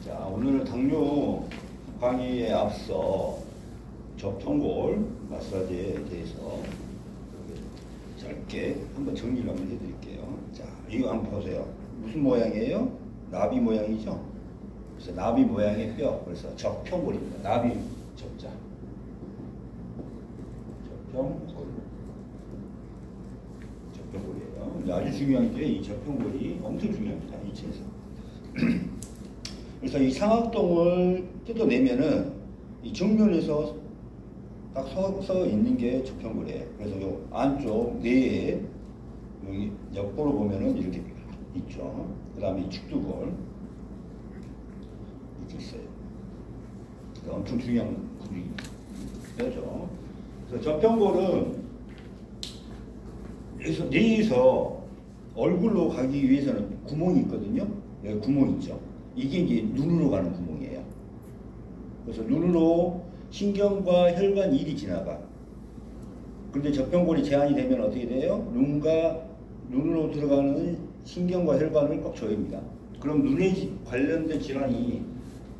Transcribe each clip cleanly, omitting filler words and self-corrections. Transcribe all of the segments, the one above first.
자, 오늘은 당뇨 강의에 앞서 접통골 마사지에 대해서 짧게 한번 정리를 한번 해드릴게요. 자, 이거 한번 보세요. 무슨 모양이에요? 나비 모양이죠? 그래서 나비 모양의 뼈, 그래서 접통골입니다. 나비 접자. 접통골. 접통골이에요. 아주 중요한 게 이 접통골이 엄청 중요합니다. 이체에서. 그래서 이 상악동을 뜯어내면은 이 정면에서 딱 서 있는 게 접통골이에요. 그래서 요 안쪽 뇌에 여기 옆으로 보면은 이렇게 있죠. 그 다음에 이 축두골 이렇게 있어요. 그러니까 엄청 중요한 부위죠. 그래서 접통골은 여기서 뇌에서 얼굴로 가기 위해서는 구멍이 있거든요. 여기 구멍 있죠. 이게 이제 눈으로 가는 구멍이에요. 그래서 눈으로 신경과 혈관 일이 지나가. 그런데 접통골이 제한이 되면 어떻게 돼요? 눈으로 들어가는 신경과 혈관을 꽉 조입니다. 그럼 눈에 관련된 질환이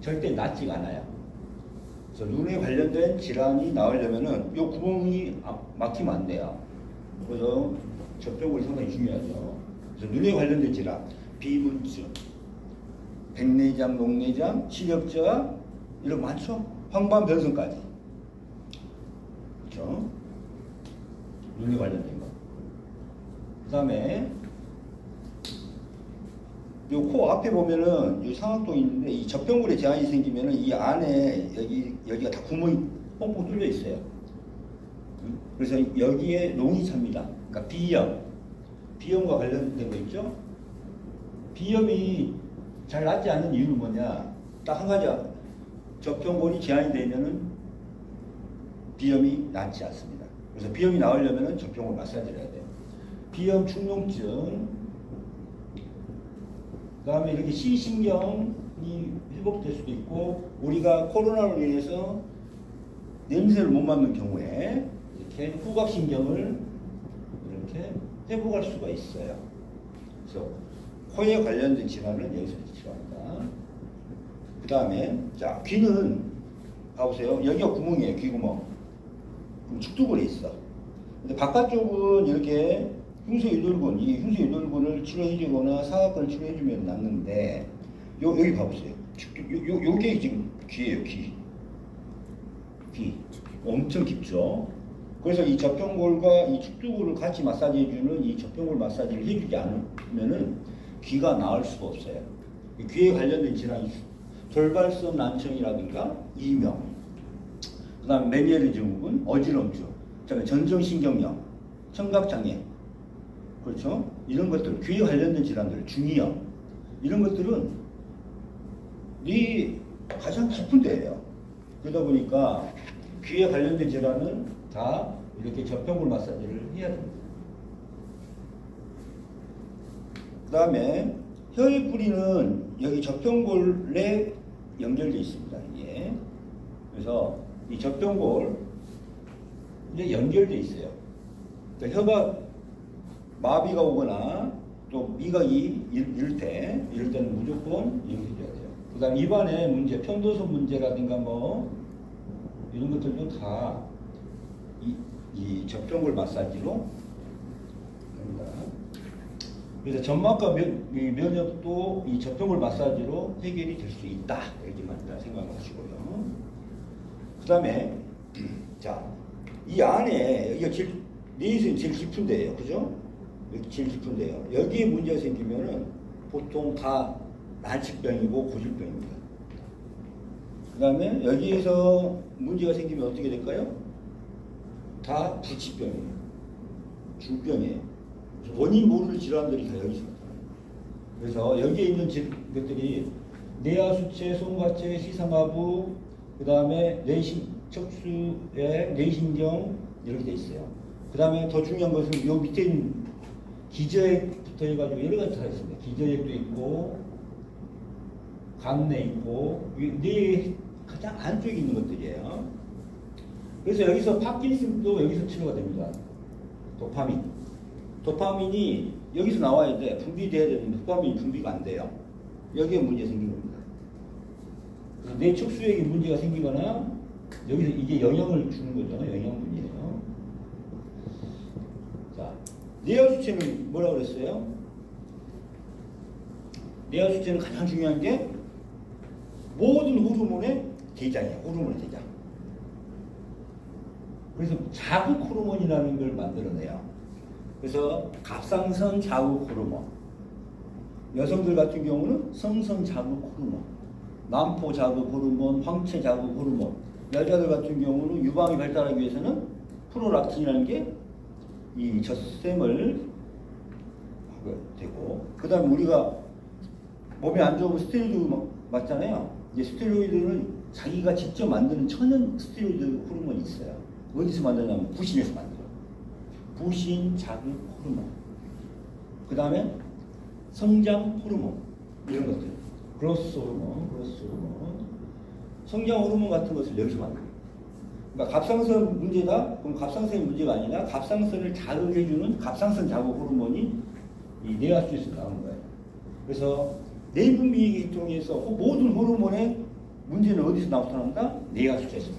절대 낫지가 않아요. 그래서 눈에 관련된 질환이 나오려면은 이 구멍이 막히면 안 돼요. 그래서 접통골이 상당히 중요하죠. 그래서 눈에 관련된 질환, 비문증, 백내장, 녹내장, 시력저하 이런 거 많죠? 황반변성까지. 그렇죠? 눈에 관련된 거. 그 다음에 요 코 앞에 보면은 이 상악동이 있는데 이 접통골에 제한이 생기면은 이 안에 여기가 다 구멍이 뻥뻥 뚫려 있어요. 그래서 여기에 농이 찹니다. 그러니까 비염과 관련된 거 있죠? 비염이 잘 낫지 않는 이유는 뭐냐? 딱 한 가지야. 접통골이 제한이 되면은 비염이 낫지 않습니다. 그래서 비염이 나으려면은 접통골 마사지를 해야 돼요. 비염 축농증, 그 다음에 이렇게 시신경이 회복될 수도 있고, 우리가 코로나로 인해서 냄새를 못 맡는 경우에 이렇게 후각신경을 이렇게 회복할 수가 있어요. 그래서 코에 관련된 질환은 여기서 치료합니다. 그 다음에 자, 귀는 봐보세요. 여기가 구멍이에요. 귀구멍. 그럼 축두골에 있어. 근데 바깥쪽은 이렇게 흉쇄유돌근, 이 흉쇄유돌근을 치료해주거나 사각근을 치료해주면 낫는데 여기 봐보세요. 요게 지금 귀예요. 귀 엄청 깊죠. 그래서 이 접통골과 이 축두골을 같이 마사지해주는 이 접통골 마사지를 해주지 않으면은 귀가 나을 수가 없어요. 귀에 관련된 질환이 돌발성 난청이라든가 이명, 그 다음에 메니에르 증후군, 어지럼증, 그다음에 전정신경염, 청각장애, 그렇죠? 이런 것들, 귀에 관련된 질환들, 중이염, 이런 것들은 뇌 가장 깊은 데예요. 그러다 보니까 귀에 관련된 질환은 다 이렇게 접통골 마사지를 해야 됩니다. 그 다음에 혀의 뿌리는 여기 접통골에 연결되어 있습니다. 이게. 그래서 이 접통골 이제 연결되어 있어요. 그러니까 혀가 마비가 오거나 또 미각이 이럴 때는 무조건 연결해야 돼요. 그 다음 입안의 문제, 편도선 문제라든가 뭐 이런 것들도 다 이 접통골 마사지로 됩니다. 그래서 점막과 면역도 이 접통골 마사지로 해결이 될 수 있다. 이렇게만 생각하시고요. 그 다음에 자, 이 안에 여기가 뇌에서는 제일 깊은 데예요. 그죠? 여기 제일 깊은 데예요. 여기에 문제가 생기면은 보통 다 난치병이고 고질병입니다. 그 다음에 여기에서 문제가 생기면 어떻게 될까요? 다 불치병이에요. 중병이에요. 원인 모르는 질환들이 다 여기서 나타나요. 그래서 여기에 있는 것들이 뇌하수체, 송가체, 시상하부, 그 다음에 척수에 뇌신경 이렇게 돼 있어요. 그 다음에 더 중요한 것은 요 밑에 있는 기저액부터 해가지고 여러 가지 다 있습니다. 기저액도 있고, 간내 있고, 뇌 가장 안쪽에 있는 것들이에요. 그래서 여기서 파킨슨도 여기서 치료가 됩니다. 도파민이 여기서 나와야 돼. 분비돼야 되는데 도파민이 분비가 안 돼요. 여기에 문제 생긴 겁니다. 뇌척수액에 문제가 생기거나 여기서 이게 영향을 주는 거죠. 영양분이에요. 자, 뇌하수체는 뭐라고 그랬어요? 뇌하수체는 가장 중요한 게 모든 호르몬의 대장이에요. 호르몬의 대장. 그래서 자극 호르몬이라는 걸 만들어내요. 그래서 갑상선 자극 호르몬. 여성들 같은 경우는 성선 자극 호르몬, 난포 자극 호르몬, 황체 자극 호르몬. 여자들 같은 경우는 유방이 발달하기 위해서는 프롤락틴이라는 게 이 젖샘을 하게 되고, 그 다음에 우리가 몸에 안 좋으면 스테로이드 맞잖아요. 이제 스테로이드는 자기가 직접 만드는 천연 스테로이드 호르몬이 있어요. 어디서 만드냐면 부신에서 만들어요. 부신 자극 호르몬. 그 다음에 성장 호르몬 이런 것들. 그로스 호르몬. 성장 호르몬 같은 것을 여기서 만들어요. 그러니까 갑상선 문제다? 그럼 갑상선이 문제가 아니라 갑상선을 자극해주는 갑상선 자극 호르몬이 이 뇌하수체에서 나오는 거예요. 그래서 내분비 계통에서 모든 호르몬의 문제는 어디서 나타난다? 뇌하수체에서.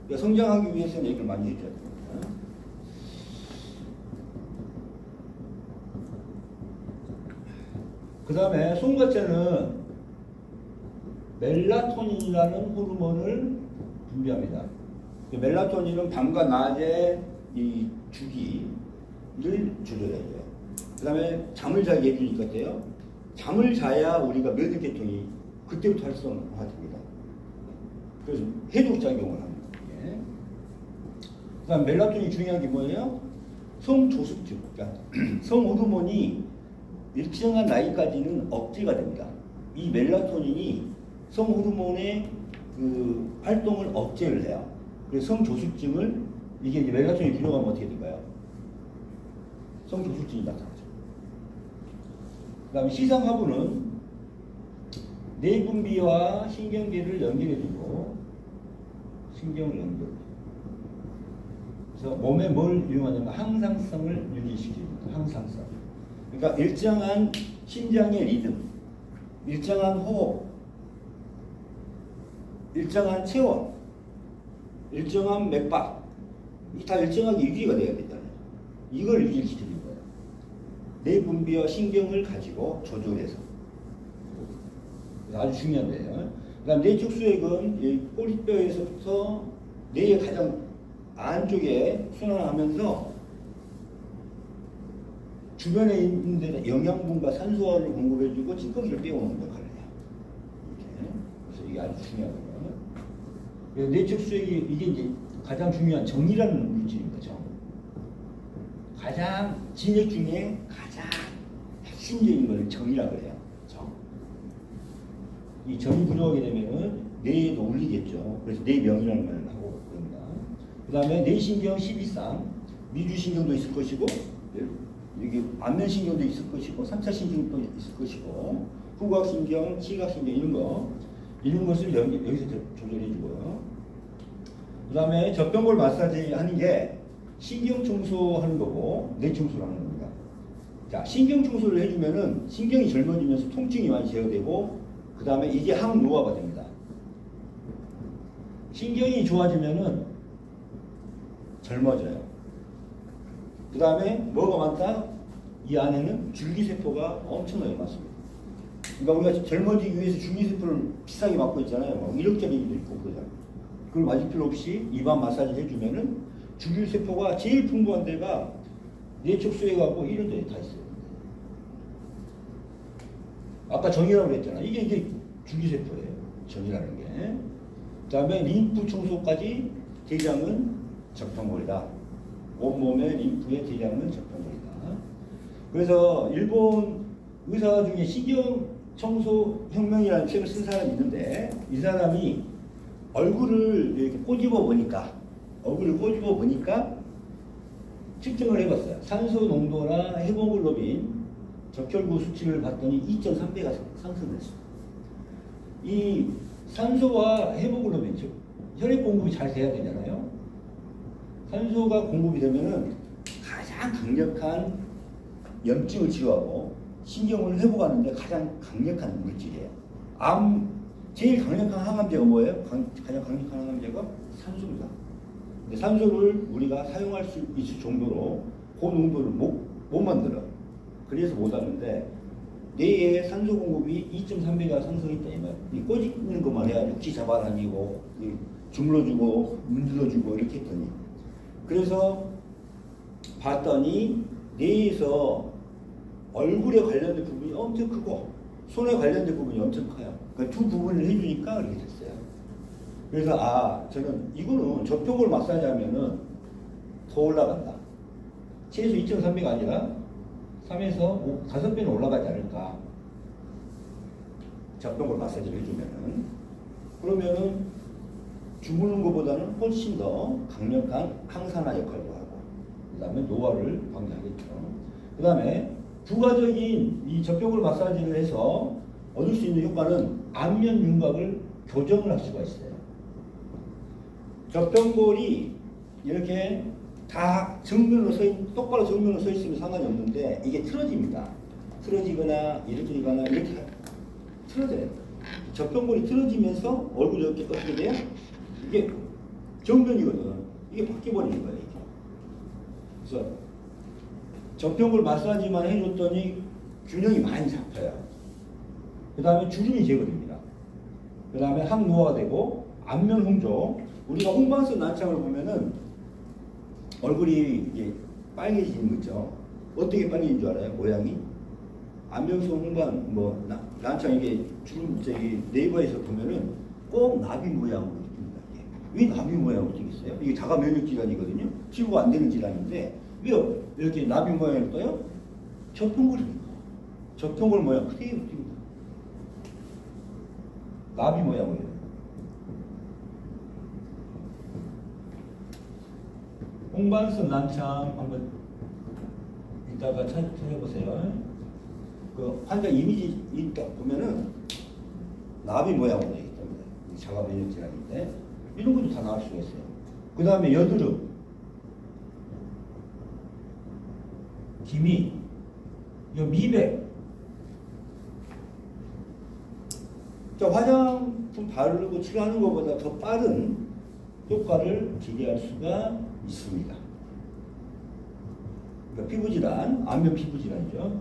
그러니까 성장하기 위해서는 얘기를 많이 해줘야 됩니다. 그 다음에 송가체는 멜라토닌이라는 호르몬을 분비합니다. 멜라토닌은 밤과 낮의 이 주기를 조절해야 돼요. 그 다음에 잠을 자게 해주니까 돼요. 잠을 자야 우리가 면역계통이 그때부터 활성화됩니다. 그래서 해독작용을 합니다. 예. 그 다음 멜라토닌이 중요한 게 뭐예요? 성조숙증. 그러니까 성호르몬이 일정한 나이까지는 억제가 됩니다. 이 멜라토닌이 성호르몬의 그 활동을 억제를 해요. 그래서 성조숙증을, 이게 이제 멜라토닌이 들어가면 어떻게 될까요? 성조숙증이 나타나죠. 그 다음에 시상하부는 뇌분비와 신경계를 연결해주고, 신경을 연결해주고, 그래서 몸에 뭘 이용하냐면 항상성을 유지시킵니다. 항상성. 그러니까 일정한 심장의 리듬, 일정한 호흡, 일정한 체온, 일정한 맥박, 이 다 일정하게 유지가 돼야 되잖아요. 이걸 유지시키는 거예요. 뇌분비와 신경을 가지고 조절해서. 아주 중요한 거예요. 그다음 뇌척수액은 꼬리뼈에서부터 뇌의 가장 안쪽에 순환하면서 주변에 있는 데 영양분과 산소를 공급해주고 찌꺼기를 빼오는 역할을 해요. 이렇게. 그래서 이게 아주 중요하거든요. 뇌척수액이 이게 이제 가장 중요한 정이라는 물질입니다. 정. 가장 진액 중에 가장 핵심적인 걸 정이라고 해요. 정. 이 정이 부족하게 되면은 뇌에도 울리겠죠. 그래서 뇌명이라는 말을 하고 그럽니다. 그 다음에 뇌신경 12쌍, 미주신경도 있을 것이고, 여기 안면신경도 있을 것이고, 3차 신경도 있을 것이고, 후각신경, 시각신경 이런 것을 여기서 조절해 주고요. 그 다음에 젖병골 마사지 하는 게 신경 청소하는 거고, 뇌 청소를 하는 겁니다. 자, 신경 청소를 해주면은 신경이 젊어지면서 통증이 많이 제어되고, 그 다음에 이게 항노화가 됩니다. 신경이 좋아지면은 젊어져요. 그 다음에 뭐가 많다? 이 안에는 줄기세포가 엄청나게 많습니다. 그러니까 우리가 젊어지기 위해서 줄기세포를 비싸게 맞고 있잖아요. 막 1억짜리도 있고 그러잖아요. 그걸 맞을 필요 없이 입안 마사지 해주면은 줄기세포가 제일 풍부한 데가 뇌척수액하고 이런 데에 다 있어요. 아까 정이라고 그랬잖아. 이게 줄기세포예요. 정이라는 게. 그 다음에 림프 청소까지 대장은 적병골이다. 온몸의 림프의 대장은 적병골이다. 그래서 일본 의사 중에 신경청소혁명이라는 책을 쓴 사람이 있는데, 이 사람이 얼굴을 이렇게 꼬집어 보니까 측정을 해봤어요. 산소 농도나 헤모글로빈, 적혈구 수치를 봤더니 2.3배가 상승을 했어요. 이 산소와 헤모글로빈, 즉 혈액 공급이 잘 돼야 되잖아요. 산소가 공급이 되면은 가장 강력한 염증을 치료하고 신경을 회복하는데 가장 강력한 물질이에요. 제일 강력한 항암제가 뭐예요? 가장 강력한 항암제가 산소입니다. 근데 산소를 우리가 사용할 수 있을 정도로 그 농도를 못 만들어. 그래서 못 하는데 뇌에 산소 공급이 2.3배가 상승했다 이 말. 이 꼬집는 것만 해가지고 기 잡아다니고 주물러주고 문질러주고 이렇게 했더니 그래서 봤더니 뇌에서 얼굴에 관련된 부분이 엄청 크고 손에 관련된 부분이 엄청 커요. 그러니까 두 부분을 해주니까 그렇게 됐어요. 그래서 저는 이거는 접촉을 마사지 하면은 더 올라간다. 최소 2.3배가 아니라 3에서 5배는 올라가지 않을까. 접촉을 마사지를 해주면은. 그러면은 주무는 것보다는 훨씬 더 강력한 항산화 역할도 하고, 그 다음에 노화를 방지하겠죠. 그 다음에 부가적인 이 접촉을 마사지를 해서 얻을 수 있는 효과는 안면 윤곽을 교정을 할 수가 있어요. 접촉골이 이렇게 다 똑바로 정면으로 서 있으면 상관이 없는데 이게 틀어집니다. 틀어지거나 이렇게 틀어져요. 접촉골이 틀어지면서 얼굴이 이렇게 어떻게 돼요? 이게 정면이거든. 이게 바뀌어버리는 거예요. 이게. 그래서 접촉골 마사지만 해줬더니 균형이 많이 잡혀요. 그 다음에 주름이 제거됩니다. 그 다음에 항노화가 되고 안면 홍조. 우리가 홍반선 난창을 보면은 얼굴이 이게 빨개지는 거죠. 어떻게 빨개진 줄 알아요? 모양이? 안면성 홍반 난창 이게 주름 네이버에서 보면은 꼭 나비 모양으로 뜹니다. 왜 나비 모양으로 뜨겠어요? 이게 자가 면역 질환이거든요. 치유가 안 되는 질환인데 왜 이렇게 나비 모양으로 떠요? 접촉골이니까. 접촉골 모양 그대로 뜹니다. 나비 모양으로. 홍반선 난창 한번 이따가 찾아보세요. 그 환자 이미지 있다 보면은 나비 모양으로 되어 있답니다. 자가 면역 질환인데 이런 것도 다 나올 수가 있어요. 그 다음에 여드름, 기미, 미백. 화장품 바르고 치료하는 것보다 더 빠른 효과를 기대할 수가 있습니다. 그러니까 피부질환, 안면 피부질환이죠.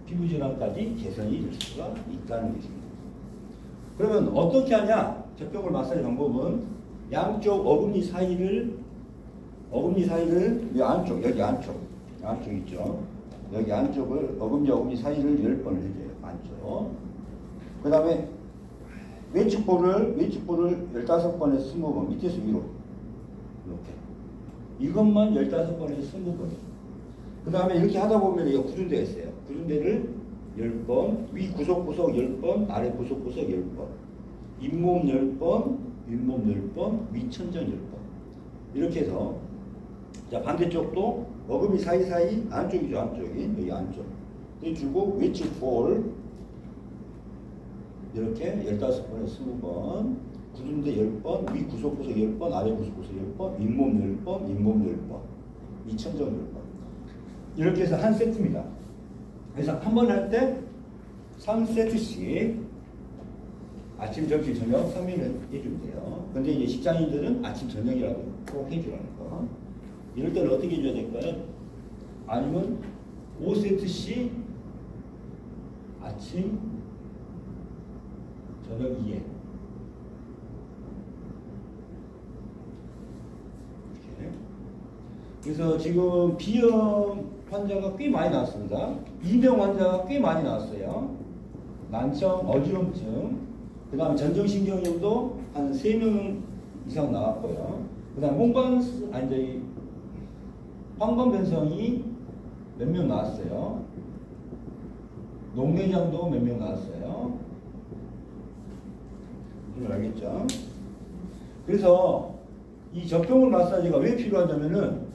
피부질환까지 개선이 될 수가 있다는 것입니다. 그러면 어떻게 하냐? 접촉골 마사지 방법은 양쪽 어금니 사이를 이 안쪽, 여기 안쪽 있죠. 여기 안쪽을 어금니 사이를 10번을 해줘요. 안쪽. 그 다음에 외측볼을 15번에서 20번 밑에서 위로 이렇게 이것만 15번에서 20번. 그 다음에 이렇게 하다 보면 이거 굳은 데가 있어요. 굳은 데를 10번, 위 구석구석 10번, 아래 구석구석 10번, 잇몸 10번, 윗몸 10번, 위천장 10번. 이렇게 해서 자 반대쪽도 어금니 사이사이 안쪽이죠. 여기 안쪽 해주고 외측볼 이렇게 15번에 20번, 굳은 데 10번, 위 구석구석 10번, 아래 구석구석 10번, 윗몸 10번, 잇몸 10번, 위천장 10번. 이렇게 해서 한 세트입니다. 그래서 한 번 할 때 3세트씩 아침, 점심, 저녁 3일을 해주면 돼요. 근데 이제 직장인들은 아침, 저녁이라도 꼭 해주라는 거. 이럴 때는 어떻게 해줘야 될까요? 아니면 5세트씩 아침, 저녁 2회. 이렇게. 그래서 지금 비염 환자가 꽤 많이 나왔습니다. 이병 환자가 꽤 많이 나왔어요. 난청, 어지럼증, 그 다음에 전정신경염도 한 3명 이상 나왔고요. 그 다음에 황반변성이 몇 명 나왔어요. 녹내장도 몇 명 나왔어요. 이걸 알겠죠? 그래서 이 접촉골 마사지가 왜 필요하냐면은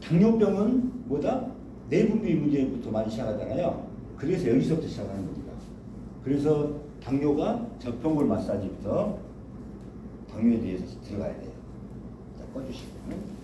당뇨병은 뭐다? 내분비 문제부터 많이 시작하잖아요. 그래서 여기서부터 시작하는 겁니다. 그래서 당뇨가 접촉골 마사지부터 당뇨에 대해서 들어가야 돼요. 자, 꺼주시고.